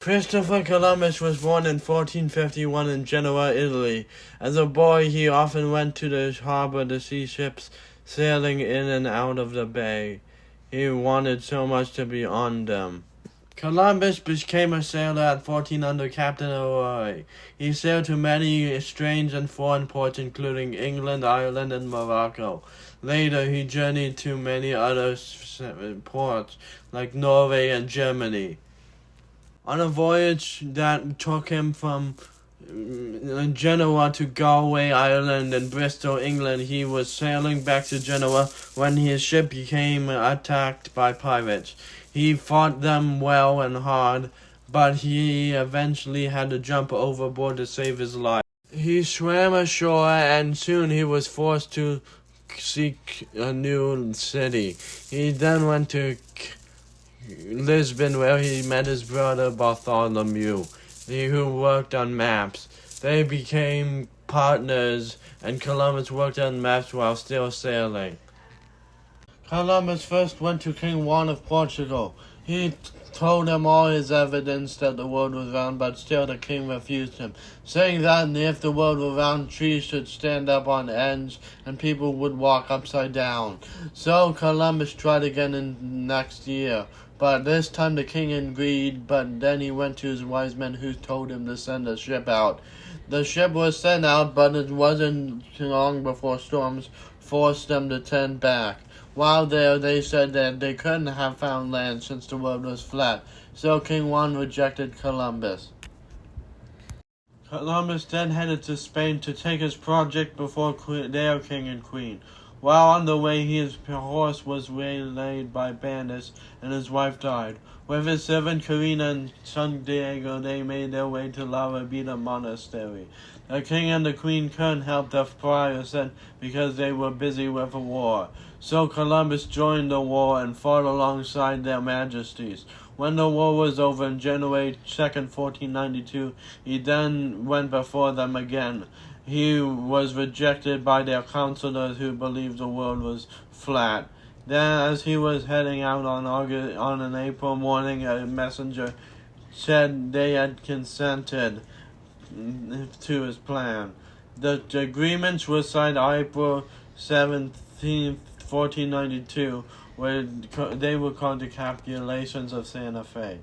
Christopher Columbus was born in 1451 in Genoa, Italy. As a boy, he often went to the harbor to see ships sailing in and out of the bay. He wanted so much to be on them. Columbus became a sailor at 14 under Captain O'Rourke. He sailed to many strange and foreign ports, including England, Ireland, and Morocco. Later, he journeyed to many other ports, like Norway and Germany. On a voyage that took him from Genoa to Galway, Ireland, and Bristol, England, he was sailing back to Genoa when his ship became attacked by pirates. He fought them well and hard, but he eventually had to jump overboard to save his life. He swam ashore, and soon he was forced to seek a new city. He then went to Lisbon, where he met his brother Bartholomew, who worked on maps. They became partners, and Columbus worked on maps while still sailing. Columbus first went to King Juan of Portugal. He told him all his evidence that the world was round, but still the king refused him, saying that if the world were round, trees should stand up on ends and people would walk upside down. So Columbus tried again in next year, but this time the king agreed, but then he went to his wise men who told him to send a ship out. The ship was sent out, but it wasn't long before storms forced them to turn back. While there, they said that they couldn't have found land since the world was flat, so King Juan rejected Columbus. Columbus then headed to Spain to take his project before their king and queen. While on the way, his horse was waylaid by bandits, and his wife died. With his servant Carina and son Diego, they made their way to La Rabida Monastery. The king and the queen couldn't help the friar sent because they were busy with a war. So Columbus joined the war and fought alongside their majesties. When the war was over on January 2nd, 1492, he then went before them again. He was rejected by their counselors who believed the world was flat. Then, as he was heading out on an April morning, a messenger said they had consented to his plan. The agreements were signed April 17th, 1492, where they were called the Capitulations of Santa Fe.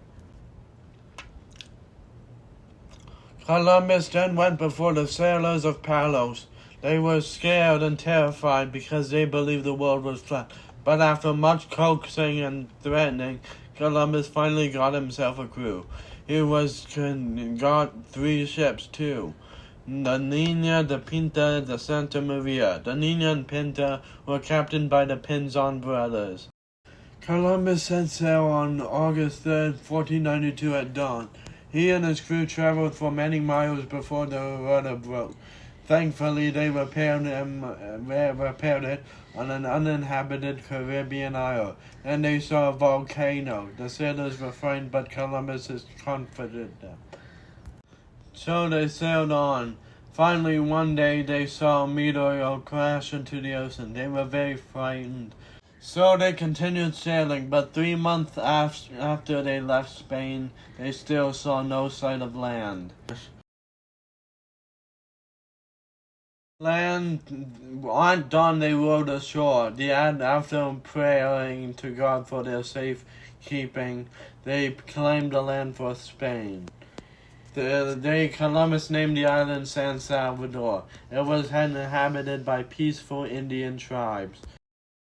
Columbus then went before the sailors of Palos. They were scared and terrified because they believed the world was flat. But after much coaxing and threatening, Columbus finally got himself a crew. He got 3 ships too: the Nina, the Pinta, the Santa Maria. The Nina and Pinta were captained by the Pinzon brothers. Columbus set sail on August 3rd, 1492 at dawn. He and his crew traveled for many miles before the rudder broke. Thankfully, they repaired it on an uninhabited Caribbean isle. Then they saw a volcano. The sailors were frightened, but Columbus comforted them. So they sailed on. Finally, one day they saw a meteor crash into the ocean. They were very frightened. So they continued sailing, but 3 months after they left Spain, they still saw no sight of land. At dawn they rowed ashore. After praying to God for their safekeeping, they claimed the land for Spain. Columbus named the island San Salvador. It was inhabited by peaceful Indian tribes,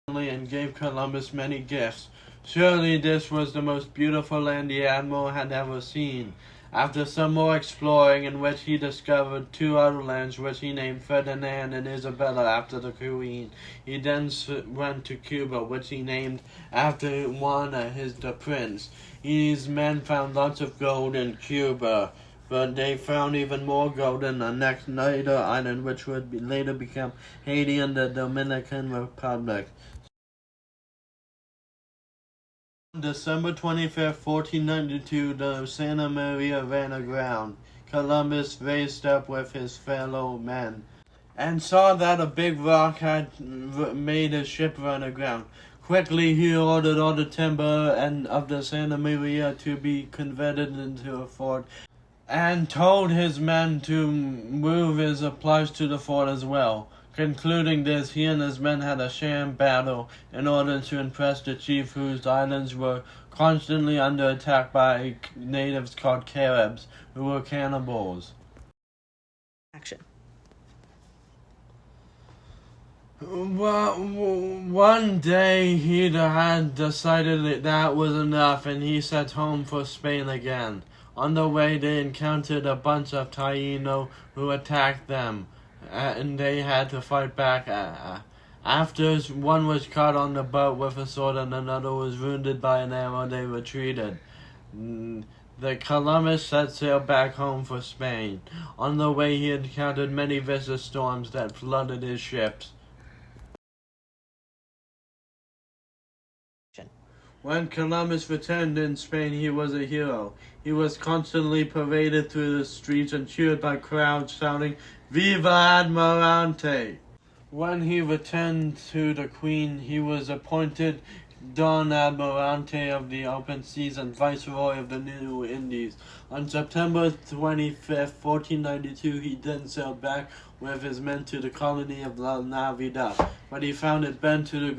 and gave Columbus many gifts. Surely this was the most beautiful land the admiral had ever seen. After some more exploring, in which he discovered 2 other lands which he named Ferdinand and Isabella after the queen, he then went to Cuba, which he named after Juana, the prince. These men found lots of gold in Cuba, but they found even more gold in the next later island, which would later become Haiti and the Dominican Republic. On December 25th, 1492, the Santa Maria ran aground. Columbus raced up with his fellow men and saw that a big rock had made his ship run aground. Quickly he ordered all the timber and of the Santa Maria to be converted into a fort, and told his men to move his supplies to the fort as well. Concluding this, he and his men had a sham battle in order to impress the chief, whose islands were constantly under attack by natives called Caribs, who were cannibals. Action. Well, one day he had decided that was enough, and he set home for Spain again. On the way, they encountered a bunch of Taino who attacked them, and they had to fight back. After one was caught on the boat with a sword and another was wounded by an arrow, they retreated. The Columbus set sail back home for Spain. On the way, he encountered many vicious storms that flooded his ships. When Columbus returned in Spain, he was a hero. He was constantly paraded through the streets and cheered by crowds shouting, "Viva Almirante!" When he returned to the Queen, he was appointed Don Almirante of the Open Seas and Viceroy of the New Indies. On September 25th, 1492, he then sailed back with his men to the colony of La Navidad, but he found it bent to the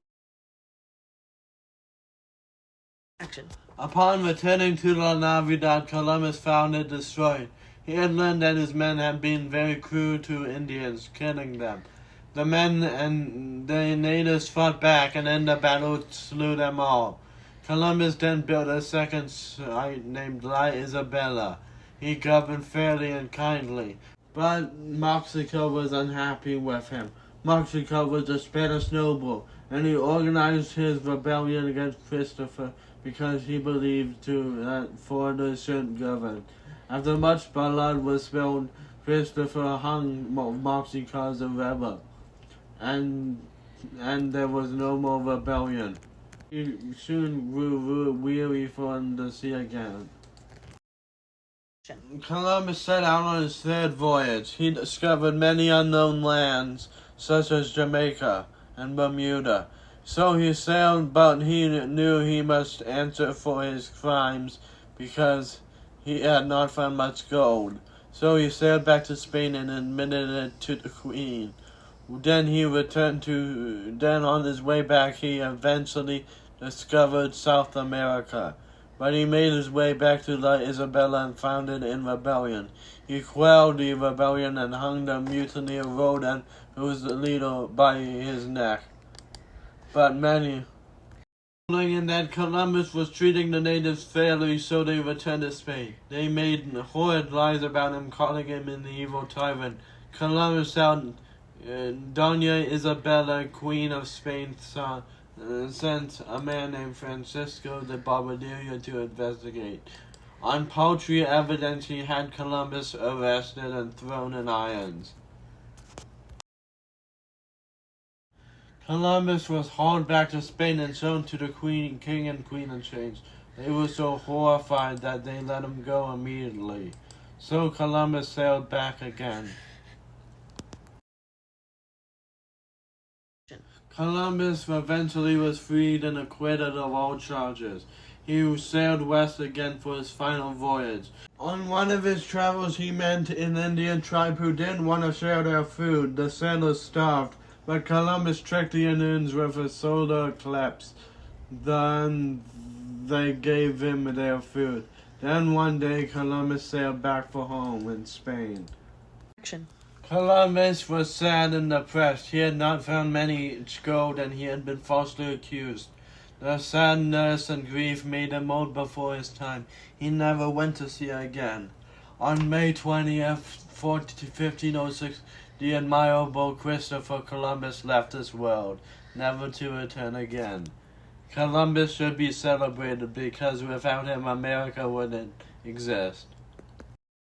Action. Upon returning to La Navidad, Columbus found it destroyed. He had learned that his men had been very cruel to Indians, killing them. The men and the natives fought back, and in the battle slew them all. Columbus then built a second site named La Isabela. He governed fairly and kindly, but Mexico was unhappy with him. Mexico was a Spanish noble, and he organized his rebellion against Christopher because he believed that foreigners shouldn't govern. After much blood was spilled, Christopher hung Mexico as a rebel, and there was no more rebellion. He soon grew weary from the sea again. Columbus set out on his third voyage. He discovered many unknown lands, such as Jamaica and Bermuda. So he sailed, but he knew he must answer for his crimes because he had not found much gold. So he sailed back to Spain and admitted it to the Queen. Then on his way back, he eventually discovered South America. But he made his way back to La Isabela and found it in rebellion. He quelled the rebellion and hung the mutineer Rodan, who was the leader, by his neck. But many and that Columbus was treating the natives fairly, so they returned to Spain. They made horrid lies about him, calling him an evil tyrant. Columbus sent Doña Isabella, Queen of Spain, sent a man named Francisco de Bobadilla to investigate. On paltry evidence, he had Columbus arrested and thrown in irons. Columbus was hauled back to Spain and shown to the king and queen in chains. They were so horrified that they let him go immediately. So Columbus sailed back again. Columbus eventually was freed and acquitted of all charges. He sailed west again for his final voyage. On one of his travels, he met an Indian tribe who didn't want to share their food. The sailors starved, but Columbus tricked the Indians with a solar eclipse. Then they gave him their food. Then one day, Columbus sailed back for home in Spain. Action. Columbus was sad and depressed. He had not found many gold, and he had been falsely accused. The sadness and grief made him old before his time. He never went to sea again. On May 20th, 1506, the admirable Christopher Columbus left this world, never to return again. Columbus should be celebrated because without him, America wouldn't exist.